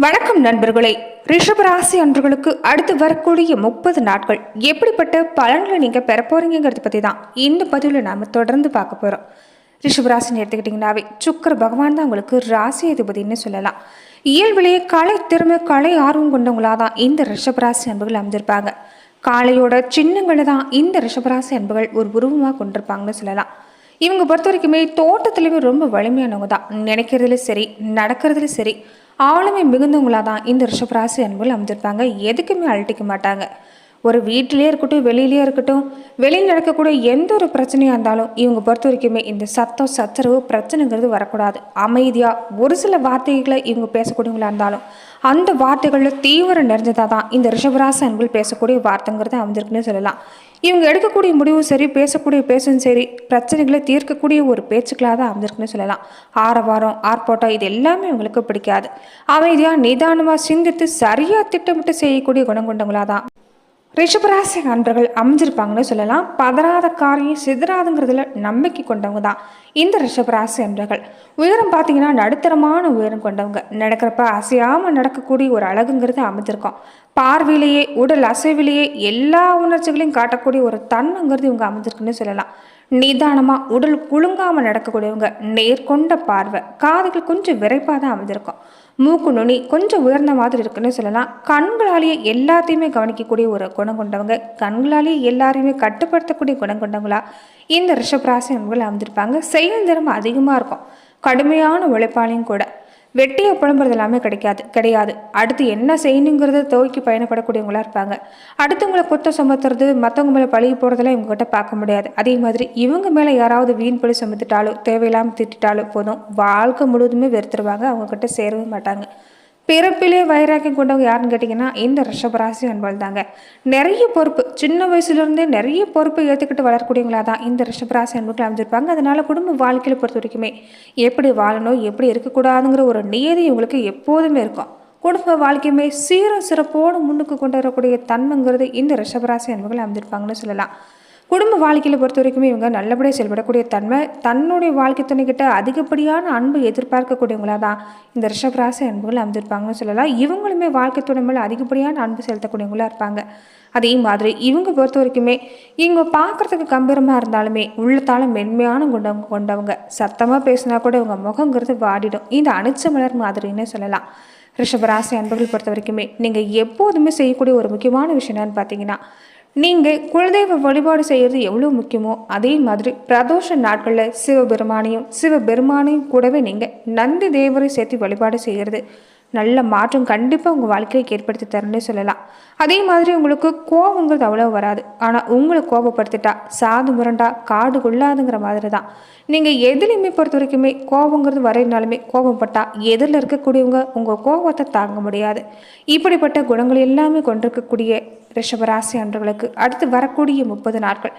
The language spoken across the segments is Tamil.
வணக்கம் நண்பர்களே. ரிஷபராசி அன்பர்களுக்கு அடுத்து வரக்கூடிய 30 நாட்கள் எப்படிப்பட்ட பலன்களை நீங்க பெற போறீங்கிறத பத்தி தான் இந்த பதிவில் நாம தொடர்ந்து பார்க்க போறோம். ரிஷபராசின்னு எடுத்துக்கிட்டீங்கன்னாவே சுக்கிர பகவான் தான் உங்களுக்கு ராசி அதிபதினு சொல்லலாம். இயல்பிலேயே கலை திறமை கலை ஆர்வம் கொண்டவங்களாதான் இந்த ரிஷபராசி அன்புகள் அமைஞ்சிருப்பாங்க. காளையோட சின்னங்களை தான் இந்த ரிஷபராசி அன்புகள் ஒரு உருவமாக கொண்டிருப்பாங்கன்னு சொல்லலாம். இவங்க பொறுத்த வரைக்குமே தோட்டத்திலேயே ரொம்ப வலிமையானவங்க தான். நினைக்கிறதுல சரி நடக்கிறதுல சரி ஆளுமை மிகுந்தவங்களாக தான் இந்த ரிஷபராசி அன்புகள் அமைஞ்சிருப்பாங்க. எதுக்குமே அழட்டிக்க மாட்டாங்க. ஒரு வீட்டிலே இருக்கட்டும் வெளியிலே இருக்கட்டும், வெளியில் நடக்கக்கூடிய எந்த ஒரு பிரச்சனையாக இருந்தாலும் இவங்க பொறுத்த வரைக்குமே இந்த சத்தம் சச்சரவு பிரச்சனைங்கிறது வரக்கூடாது. அமைதியாக ஒரு சில வார்த்தைகளை இவங்க பேசக்கூடியவங்களா இருந்தாலும் அந்த வார்த்தைகளில் தீவிரம் நிறைஞ்சதாக தான் இந்த ரிஷபராசி அன்புகள் பேசக்கூடிய வார்த்தைங்கிறது அமைஞ்சிருக்குன்னு சொல்லலாம். இவங்க எடுக்கக்கூடிய முடிவும் சரி பேசக்கூடிய பேசும் சரி பிரச்சனைகளை தீர்க்கக்கூடிய ஒரு பேச்சுக்களாக தான் அமைஞ்சிருக்குன்னு சொல்லலாம். ஆரவாரம் ஆர்ப்பாட்டம் இது எல்லாமே இவங்களுக்கு பிடிக்காது. அமைதியாக நிதானமாக சிந்தித்து சரியாக திட்டமிட்டு செய்யக்கூடிய குணம் கொண்டவங்களாக தான் ரிஷபராசி அன்பர்கள் அமைஞ்சிருப்பாங்கன்னு சொல்லலாம். பதறாத காரியம் சிதறாதுங்கிறதுல நம்பிக்கை கொண்டவங்க தான் இந்த ரிஷபராசி அன்பர்கள். உயரம் பார்த்தீங்கன்னா நடுத்தரமான உயரம் கொண்டவங்க. நடக்கிறப்ப அசையாமல் நடக்கக்கூடிய ஒரு அழகுங்கிறது அமைஞ்சிருக்கும். பார்வையிலேயே உடல் அசைவிலேயே எல்லா உணர்ச்சிகளையும் காட்டக்கூடிய ஒரு தன்மைங்கிறது இவங்க அமைஞ்சிருக்குன்னு சொல்லலாம். நிதானமாக உடல் குலுங்காமல் நடக்கக்கூடியவங்க. நேர்கொண்ட பார்வை, காதுகள் கொஞ்சம் விரைப்பாக தான் அமைஞ்சிருக்கும். மூக்கு நுனி கொஞ்சம் உயர்ந்த மாதிரி இருக்குன்னு சொல்லலாம். கண்களாலேயே எல்லாத்தையுமே கவனிக்கக்கூடிய ஒரு குணம் கொண்டவங்க. கண்களாலேயே எல்லாரையுமே கட்டுப்படுத்தக்கூடிய குணம் கொண்டவங்களா இந்த ரிஷபராசி அன்புகள் அமைஞ்சிருப்பாங்க. செயல் திறமை அதிகமாக இருக்கும். கடுமையான உழைப்பாளையும் கூட. வெட்டியை புலம்புறது எல்லாமே கிடையாது. அடுத்து என்ன செய்யணுங்கிறத துவக்கி பயணப்படக்கூடியவங்களா இருப்பாங்க. அடுத்தவங்களை குற்றம் சுமத்துறது மற்றவங்க மேலே பழகி போகிறதெல்லாம் இவங்ககிட்ட பார்க்க முடியாது. அதே மாதிரி இவங்க மேலே யாராவது வீண் பழி சுமத்துட்டாலோ தேவையில்லாமல் திட்டாலோ போதும் வாழ்க்கை முழுவதுமே வெறுத்துருவாங்க. அவங்கக்கிட்ட சேரவே மாட்டாங்க. பிறப்பிலே வைராக்கியம் கொண்டவங்க யாருன்னு கேட்டிங்கன்னா இந்த ரிஷபராசி அன்பர்கள் தாங்க. நிறைய பொறுப்பு சின்ன வயசுலேருந்தே நிறைய பொறுப்பை ஏற்றுக்கிட்டு வளரக்கூடியவங்களா தான் இந்த ரிஷபராசி அன்பர்கள் அமைஞ்சிருப்பாங்க. அதனால குடும்ப வாழ்க்கையில் பொறுத்த வரைக்குமே எப்படி வாழணும் எப்படி இருக்கக்கூடாதுங்கிற ஒரு நியதி இவங்களுக்கு எப்போதுமே இருக்கும். குடும்ப வாழ்க்கையுமே சீரும் சிறப்போடு முன்னுக்கு கொண்டு வரக்கூடிய தன்மைங்கிறது இந்த ரிஷபராசி அன்பர்கள் அமைஞ்சிருப்பாங்கன்னு சொல்லலாம். குடும்ப வாழ்க்கையில் பொறுத்த வரைக்குமே இவங்க நல்லபடியாக செயல்படக்கூடிய தன்மை, தன்னுடைய வாழ்க்கை துணைக்கிட்ட அதிகப்படியான அன்பு எதிர்பார்க்கக்கூடியவங்களாக தான் இந்த ரிஷபராசி அன்புகள் அமைஞ்சிருப்பாங்கன்னு சொல்லலாம். இவங்களுமே வாழ்க்கை துணை மேலே அதிகப்படியான அன்பு செலுத்தக்கூடியவங்களாக இருப்பாங்க. அதே மாதிரி இவங்க பொறுத்த வரைக்குமே இவங்க பார்க்குறதுக்கு கம்பீரமாக இருந்தாலுமே உள்ளத்தால் மென்மையான கொண்டவங்க. சத்தமாக பேசினா கூட இவங்க முகங்கிறது வாடிடும். இந்த அனிச்ச மலர் மாதிரின்னு சொல்லலாம். ரிஷபராசி அன்புகள் பொறுத்த வரைக்குமே நீங்கள் எப்போதுமே செய்யக்கூடிய ஒரு முக்கியமான விஷயம் என்னன்னு பார்த்தீங்கன்னா, நீங்கள் குலதெய்வ வழிபாடு செய்கிறது எவ்வளோ முக்கியமோ அதே மாதிரி பிரதோஷ நாட்களில் சிவபெருமானையும் கூடவே நீங்கள் நந்தி தேவரை சேர்த்து வழிபாடு செய்கிறது நல்ல மாற்றம் கண்டிப்பாக உங்கள் வாழ்க்கையை ஏற்படுத்தி தரணும்னு சொல்லலாம். அதே மாதிரி உங்களுக்கு கோபங்கிறது அவ்வளோ வராது. ஆனால் உங்களை கோபப்படுத்திட்டா சாது முரண்டா காடு கொள்ளாதுங்கிற மாதிரி தான். நீங்கள் எதுலையுமே பொறுத்த வரைக்குமே கோபங்கிறது வரையினாலுமே கோபப்பட்டா எதிரில் இருக்கக்கூடியவங்க உங்கள் கோபத்தை தாங்க முடியாது. இப்படிப்பட்ட குணங்கள் எல்லாமே கொண்டிருக்கக்கூடிய ரிஷபராசி அன்பர்களுக்கு அடுத்து வரக்கூடிய 30 நாட்கள்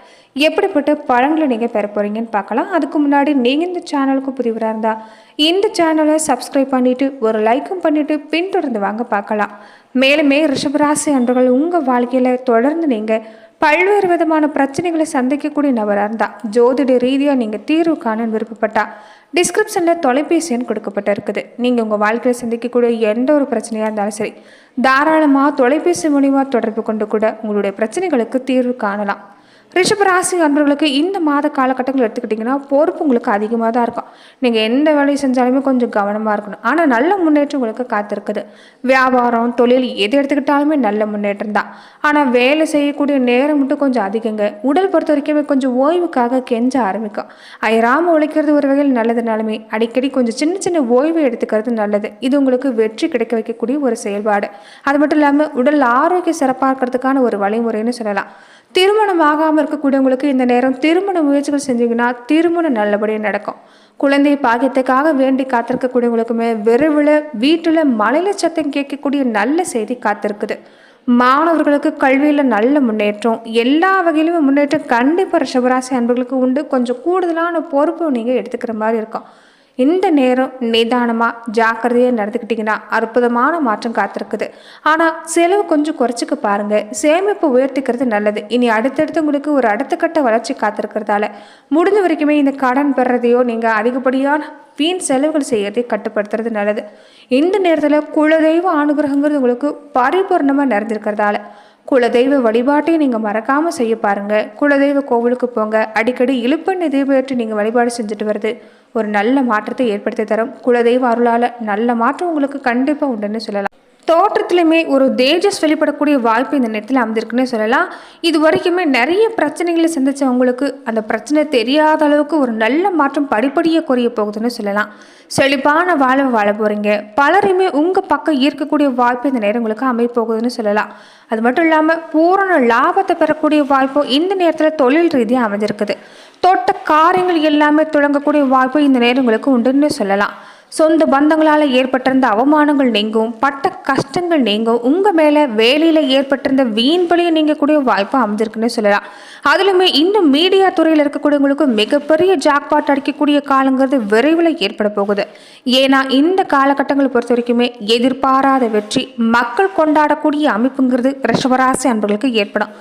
எப்படிப்பட்ட பலன்களை நீங்கள் பெற போகிறீங்கன்னு பார்க்கலாம். அதுக்கு முன்னாடி நீங்கள் இந்த சேனலுக்கு புதிவராக இருந்தால் இந்த சேனலை சப்ஸ்கிரைப் பண்ணிவிட்டு ஒரு லைக்கும் பண்ணிவிட்டு பின்தொடர்ந்து வாங்க பார்க்கலாம். மேலுமே ரிஷபராசி அன்பர்கள் உங்கள் வாழ்க்கையில் தொடர்ந்து நீங்கள் பல்வேறு விதமான பிரச்சனைகளை சந்திக்கக்கூடிய நபராக இருந்தால் ஜோதிட ரீதியாக நீங்கள் தீர்வு காண விருப்பப்பட்டா டிஸ்கிரிப்ஷனில் தொலைபேசி எண் கொடுக்கப்பட்டிருக்குது. நீங்கள் உங்கள் வாழ்க்கையில் சந்திக்கக்கூடிய எந்த ஒரு பிரச்சனையாக இருந்தாலும் சரி தாராளமாக தொலைபேசி மூலிமா தொடர்பு கொண்டு கூட உங்களுடைய பிரச்சனைகளுக்கு தீர்வு காணலாம். ரிஷபராசி அன்பர்களுக்கு இந்த மாத காலகட்டங்கள் எடுத்துக்கிட்டிங்கன்னா பொறுப்பு உங்களுக்கு அதிகமாக தான் இருக்கும். நீங்கள் எந்த வேலையை செஞ்சாலுமே கொஞ்சம் கவனமாக இருக்கணும். ஆனால் நல்ல முன்னேற்றம் உங்களுக்கு காத்திருக்குது. வியாபாரம் தொழில் எது எடுத்துக்கிட்டாலுமே நல்ல முன்னேற்றம் தான். ஆனால் வேலை செய்யக்கூடிய நேரம் மட்டும் கொஞ்சம் அதிகங்க. உடல் பொறுத்த வரைக்குமே கொஞ்சம் ஓய்வுக்காக கெஞ்ச ஆரம்பிக்கும். அயராமல் உழைக்கிறது ஒரு வகையில் நல்லதுனாலுமே அடிக்கடி கொஞ்சம் சின்ன சின்ன ஓய்வு எடுத்துக்கிறது நல்லது. இது உங்களுக்கு வெற்றி கிடைக்க வைக்கக்கூடிய ஒரு செயல்பாடு. அது மட்டும் இல்லாமல் உடல் ஆரோக்கியம் சிறப்பாக இருக்கிறதுக்கான ஒரு வழிமுறைன்னு சொல்லலாம். திருமணம் ஆகாமல் இருக்கக்கூடியவங்களுக்கு இந்த நேரம் திருமண முயற்சிகள் செஞ்சீங்கன்னா திருமணம் நல்லபடியாக நடக்கும். குழந்தை பாக்கியத்துக்காக வேண்டி காத்திருக்கக்கூடியவங்களுக்குமே விரைவில் வீட்டில் மலையில சத்தம் கேட்கக்கூடிய நல்ல செய்தி காத்திருக்குது. மாணவர்களுக்கு கல்வியில் நல்ல முன்னேற்றம், எல்லா வகையிலுமே முன்னேற்றம் கண்டிப்பாக ரிஷபராசி அன்பர்களுக்கு உண்டு. கொஞ்சம் கூடுதலான பொறுப்பு நீங்கள் எடுத்துக்கிற மாதிரி இருக்கும். இந்த நேரம் நிதானமாக ஜாக்கிரதையாக நடந்துக்கிட்டிங்கன்னா அற்புதமான மாற்றம் காத்திருக்குது. ஆனால் செலவு கொஞ்சம் குறைச்சிக்க பாருங்கள். சேமிப்பு உயர்த்திக்கிறது நல்லது. இனி அடுத்தடுத்து உங்களுக்கு ஒரு அடுத்த கட்ட வளர்ச்சி காத்திருக்கிறதால முடிஞ்ச வரைக்குமே இந்த கடன் பெறதையோ நீங்கள் அதிகப்படியான வீண் செலவுகள் செய்யறதை கட்டுப்படுத்துறது நல்லது. இந்த நேரத்தில் குலதெய்வ அனுகிரகங்கிறது உங்களுக்கு பரிபூர்ணமாக நிறைஞ்சிருக்கிறதால குலதெய்வ வழிபாட்டை நீங்கள் மறக்காமல் செய்ய பாருங்கள். குலதெய்வ கோவிலுக்கு போங்க. அடிக்கடி இழுப்பெண்ணை தீபேற்றி நீங்கள் வழிபாடு செஞ்சுட்டு வருது ஒரு நல்ல மாற்றத்தை ஏற்படுத்தி தரும். குலதெய்வ அருளால் நல்ல மாற்றம் உங்களுக்கு கண்டிப்பாக உண்டுன்னு சொல்லலாம். தோற்றத்திலுமே ஒரு தேஜஸ் வெளிப்படக்கூடிய வாய்ப்பு இந்த நேரத்தில் அமைந்திருக்குன்னு சொல்லலாம். இது வரைக்குமே நிறைய பிரச்சனைகளை சந்திச்சவங்களுக்கு அந்த பிரச்சனை தெரியாத அளவுக்கு ஒரு நல்ல மாற்றம் படிப்படியாக குறைய போகுதுன்னு சொல்லலாம். செழிப்பான வாழ்வை வாழ போகிறீங்க. பலரையுமே உங்கள் பக்கம் ஈர்க்கக்கூடிய வாய்ப்பு இந்த நேரம் உங்களுக்கு அமைப்போகுதுன்னு சொல்லலாம். அது மட்டும் இல்லாமல் பூரண லாபத்தை பெறக்கூடிய வாய்ப்பும் இந்த நேரத்தில் தொழில் ரீதியாக அமைஞ்சிருக்குது. தொட்ட காரியங்கள் எல்லாமே தொடங்கக்கூடிய வாய்ப்பு இந்த நேரம் உங்களுக்கு உண்டுன்னு சொல்லலாம். சொந்த பந்தங்களால் ஏற்பட்டிருந்த அவமானங்கள் நீங்கும். பட்ட கஷ்டங்கள் நீங்கும். உங்கள் மேலே வேலையில் ஏற்பட்டிருந்த வீண் பலியை நீங்கக்கூடிய வாய்ப்பு அமைஞ்சிருக்குன்னு சொல்லலாம். அதுலையுமே இன்னும் மீடியா துறையில் இருக்கக்கூடியவங்களுக்கு மிகப்பெரிய ஜாக்பாட் அடிக்கக்கூடிய காலங்கிறது விரைவில் ஏற்பட போகுது. ஏன்னா இந்த காலகட்டங்களை பொறுத்த வரைக்குமே எதிர்பாராத வெற்றி மக்கள் கொண்டாடக்கூடிய அமைப்புங்கிறது ரிஷபராசி அன்பர்களுக்கு ஏற்படும்.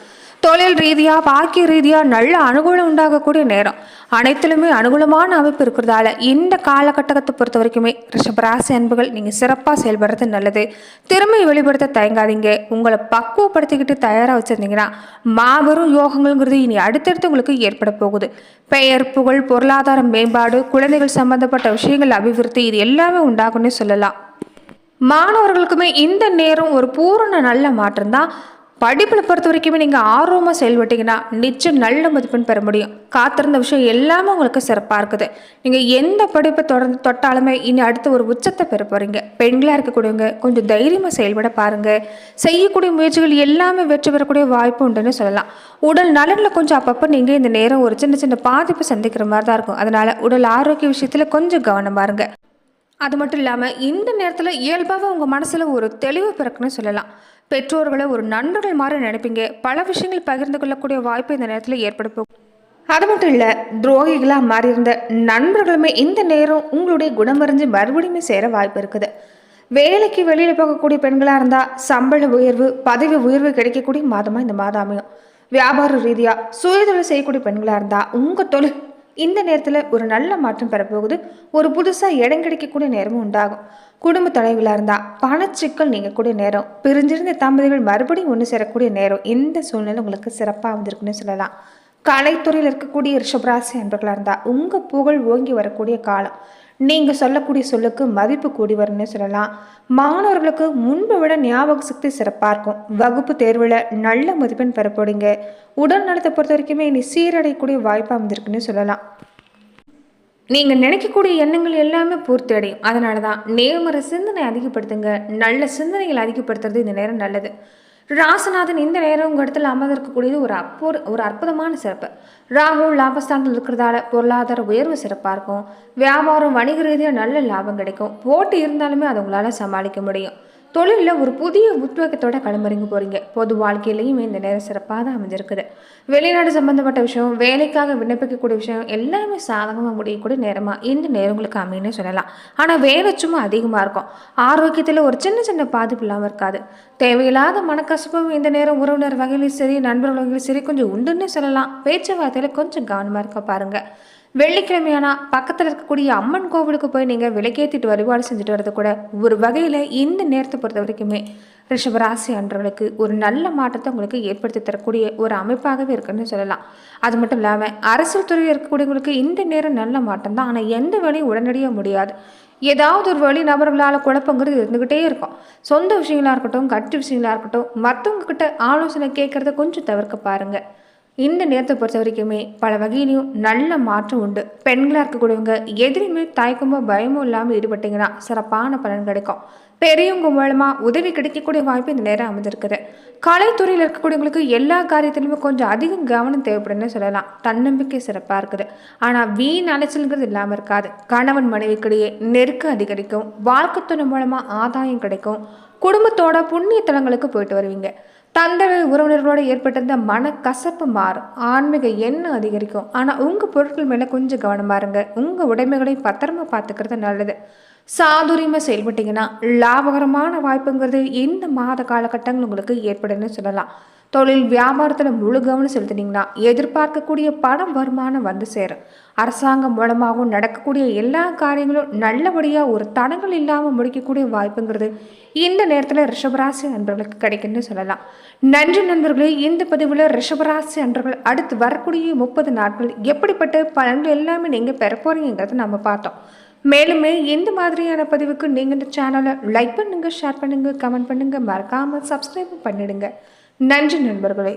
தொழில் ரீதியாக பாக்கிய ரீதியாக நல்ல அனுகூலம் உண்டாகக்கூடிய நேரம். அனைத்திலுமே அனுகூலமான அமைப்பு இருக்கிறதால இந்த காலகட்டத்தை பொறுத்த வரைக்குமே ரிஷபராசி அன்புகள் நீங்கள் சிறப்பாக செயல்படுறது நல்லது. திறமையை வெளிப்படுத்த தயங்காதீங்க. உங்களை பக்குவப்படுத்திக்கிட்டு தயாராக வச்சுருந்தீங்கன்னா மாபெரும் யோகங்கள்ங்கிறது இனி அடுத்தடுத்து உங்களுக்கு ஏற்பட போகுது. பெயர் புகழ் பொருளாதார மேம்பாடு குழந்தைகள் சம்பந்தப்பட்ட விஷயங்கள் அபிவிருத்தி இது எல்லாமே உண்டாகும்னு சொல்லலாம். மாணவர்களுக்குமே இந்த நேரம் ஒரு பூரண நல்ல மாற்றம் தான். படிப்பில் பொறுத்த வரைக்குமே நீங்கள் ஆர்வமாக செயல்பட்டீங்கன்னா நிச்சயம் நல்ல மதிப்பெண் பெற முடியும். காத்திருந்த விஷயம் எல்லாமே உங்களுக்கு சிறப்பாக இருக்குது. நீங்கள் எந்த படிப்பை தொடர்ந்து தொட்டாலுமே இனி அடுத்து ஒரு உச்சத்தை பெற போகிறீங்க. பெண்களாக இருக்கக்கூடியவங்க கொஞ்சம் தைரியமாக செயல்பட பாருங்கள். செய்யக்கூடிய முயற்சிகள் எல்லாமே வெற்றி பெறக்கூடிய வாய்ப்பு உண்டுன்னு சொல்லலாம். உடல் நலனில் கொஞ்சம் அப்பப்போ நீங்கள் இந்த நேரம் ஒரு சின்ன சின்ன பாதிப்பு சந்திக்கிற மாதிரி தான் இருக்கும். அதனால் உடல் ஆரோக்கிய விஷயத்தில் கொஞ்சம் கவனம் பாருங்க. அது மட்டும் இல்லாமல் இந்த நேரத்தில் இயல்பாக உங்கள் மனசில் ஒரு தெளிவு பிறக்குன்னு சொல்லலாம். பெற்றோர்களை ஒரு நண்பர்கள் மாதிரி நினைப்பீங்க. பல விஷயங்கள் பகிர்ந்து கொள்ளக்கூடிய வாய்ப்பு இந்த நேரத்தில் ஏற்பட போகும். அது மட்டும் இல்லை, துரோகிகளாக மாறியிருந்த நண்பர்களுமே இந்த நேரம் உங்களுடைய குணமறிஞ்சு மறுபடியுமே சேர வாய்ப்பு இருக்குது. வேலைக்கு வெளியில் போகக்கூடிய பெண்களாக இருந்தால் சம்பள உயர்வு பதவி உயர்வு கிடைக்கக்கூடிய மாதமாக இந்த மாதம் அமையும். வியாபார ரீதியாக சுயதொழில் செய்யக்கூடிய பெண்களாக இருந்தால் உங்கள் தொழில் இந்த நேரத்தில் ஒரு நல்ல மாற்றம் பெறப்போகுது. ஒரு புதுசாக இடம் கிடைக்கக்கூடிய நேரமும் உண்டாகும். குடும்ப தலைவர்களாக இருந்தால் பணச்சிக்கல் நீங்கக்கூடிய நேரம். பிரிஞ்சிருந்த தம்பதிகள் மறுபடியும் ஒன்று சேரக்கூடிய நேரம். இந்த சூழ்நிலை உங்களுக்கு சிறப்பாக வந்திருக்குன்னு சொல்லலாம். கலைத்துறையில் இருக்கக்கூடிய ரிஷபராசி அன்பர்களாக இருந்தால் உங்கள் புகழ் ஓங்கி வரக்கூடிய காலம். நீங்கள் சொல்லக்கூடிய சொல்லுக்கு மதிப்பு கூடி வரும்னு சொல்லலாம். மாணவர்களுக்கு முன்பை விட ஞாபக சக்தி சிறப்பாக இருக்கும். வகுப்பு தேர்வில் நல்ல மதிப்பெண் பெறப்போடுங்க. உடல் நலத்தை பொறுத்த வரைக்குமே இனி சீரடையக்கூடிய வாய்ப்பாக அமைந்திருக்குன்னு சொல்லலாம். நீங்கள் நினைக்கக்கூடிய எண்ணங்கள் எல்லாமே பூர்த்தி அடையும். அதனால தான் நேர்மறை சிந்தனை அதிகப்படுத்துங்க. நல்ல சிந்தனைகள் அதிகப்படுத்துறது இந்த நேரம் நல்லது. ராசிநாதன் இந்த நேரம் உங்கள் இடத்துல அமர்ந்திருக்கக்கூடியது ஒரு அற்புதமான சிறப்பு. ராகு லாபஸ்தானத்தில் இருக்கிறதால பொருளாதார உயர்வு சிறப்பாக இருக்கும். வியாபாரம் வணிக ரீதியாக நல்ல லாபம் கிடைக்கும். போட்டி இருந்தாலுமே அதை உங்களால் சமாளிக்க முடியும். தொழிலில் ஒரு புதிய உத்வேகத்தோட களமிறங்கி போகிறீங்க. பொது வாழ்க்கையிலையும் இந்த நேரம் சிறப்பாக தான் அமைஞ்சிருக்குது. வெளிநாடு சம்மந்தப்பட்ட விஷயம் வேலைக்காக விண்ணப்பிக்கக்கூடிய விஷயம் எல்லாமே சாதகமாக முடியக்கூடிய நேரமாக இந்த நேரம் உங்களுக்கு அமைன்னு சொல்லலாம். ஆனால் வேலை சும்மா அதிகமாக இருக்கும். ஆரோக்கியத்தில் ஒரு சின்ன சின்ன பாதிப்பு இல்லாமல் இருக்காது. தேவையில்லாத மனக்கசப்பும் இந்த நேரம் உறவினர் வகையிலும் சரி நண்பர்கள் வகையிலும் சரி கொஞ்சம் உண்டுன்னு சொல்லலாம். பேச்சுவார்த்தையில் கொஞ்சம் கவனமாக இருக்க பாருங்கள். வெள்ளிக்கிழமையானா பக்கத்தில் இருக்கக்கூடிய அம்மன் கோவிலுக்கு போய் நீங்கள் விளக்கேற்றிட்டு வழிபாடு செஞ்சுட்டு வரது கூட ஒரு வகையில் இந்த நேரத்தை பொறுத்த வரைக்குமே ரிஷபராசி அன்றவர்களுக்கு ஒரு நல்ல மாற்றத்தை உங்களுக்கு ஏற்படுத்தி தரக்கூடிய ஒரு அமைப்பாகவே இருக்குன்னு சொல்லலாம். அது மட்டும் இல்லாமல் அரசியல் துறையில் இருக்கக்கூடியவங்களுக்கு இந்த நேரம் நல்ல மாற்றம் தான். ஆனால் எந்த வேலையும் உடனடியாக முடியாது. ஏதாவது ஒரு வழி நபர்களால் குழப்பங்கிறது இருந்துக்கிட்டே இருக்கும். சொந்த விஷயங்களாக இருக்கட்டும் கட்டு விஷயங்களாக இருக்கட்டும் மற்றவங்க கிட்ட ஆலோசனை கேட்குறத கொஞ்சம் தவிர்க்க பாருங்கள். இந்த நேரத்தை பொறுத்த வரைக்குமே பல வகையிலையும் நல்ல மாற்றம் உண்டு. பெண்களாக இருக்கக்கூடியவங்க எதிரியுமே தயக்கமோ பயமோ இல்லாமல் ஈடுபட்டிங்கன்னா சிறப்பான பலன் கிடைக்கும். பெரியவங்க மூலமாக உதவி கிடைக்கக்கூடிய வாய்ப்பு இந்த நேரம் அமைஞ்சிருக்குது. கலைத்துறையில் இருக்கக்கூடியவங்களுக்கு எல்லா காரியத்திலுமே கொஞ்சம் அதிகம் கவனம் தேவைப்படுன்னு சொல்லலாம். தன்னம்பிக்கை சிறப்பாக இருக்குது. ஆனால் வீண் அலைச்சல்ங்கிறது இல்லாமல் இருக்காது. கணவன் மனைவிக்கிடையே நெருக்கம் அதிகரிக்கும். வாழ்க்கை துணை மூலமாக ஆதாயம் கிடைக்கும். குடும்பத்தோட புண்ணிய தலங்களுக்கு போயிட்டு வருவீங்க. தந்தை உறவினர்களோடு ஏற்பட்டிருந்த மனக்கசப்பு மாறும். ஆன்மீக எண்ணம் அதிகரிக்கும். ஆனால் உங்கள் பொருட்கள் மேலே கொஞ்சம் கவனமாக இருங்க. உங்கள் உடைமைகளை பத்திரமா பார்த்துக்கிறது நல்லது. சாதுரியமாக செயல்பட்டீங்கன்னா லாபகரமான வாய்ப்புங்கிறது இந்த மாத காலகட்டங்கள் உங்களுக்கு ஏற்படுன்னு சொல்லலாம். தொழில் வியாபாரத்தில் முழு கவனம் செலுத்தினீங்கன்னா எதிர்பார்க்கக்கூடிய பணம் வருமானம் வந்து சேரும். அரசாங்கம் மூலமாகவும் நடக்கக்கூடிய எல்லா காரியங்களும் நல்லபடியாக ஒரு தடங்கள் இல்லாமல் முடிக்கக்கூடிய வாய்ப்புங்கிறது இந்த நேரத்தில் ரிஷபராசி நண்பர்களுக்கு கிடைக்குன்னு சொல்லலாம். நன்றி நண்பர்களே. இந்த பதிவில் ரிஷபராசி நண்பர்கள் அடுத்து வரக்கூடிய 30 நாட்கள் எப்படிப்பட்ட பலன்கள் எல்லாமே நீங்கள் பெற போறீங்கிறத நம்ம பார்த்தோம். மேலுமே இந்த மாதிரியான பதிவுக்கு நீங்கள் இந்த சேனலை லைக் பண்ணுங்கள், ஷேர் பண்ணுங்கள், கமெண்ட் பண்ணுங்கள், மறக்காமல் சப்ஸ்கிரைப் பண்ணிடுங்க. நன்றி நண்பர்களே.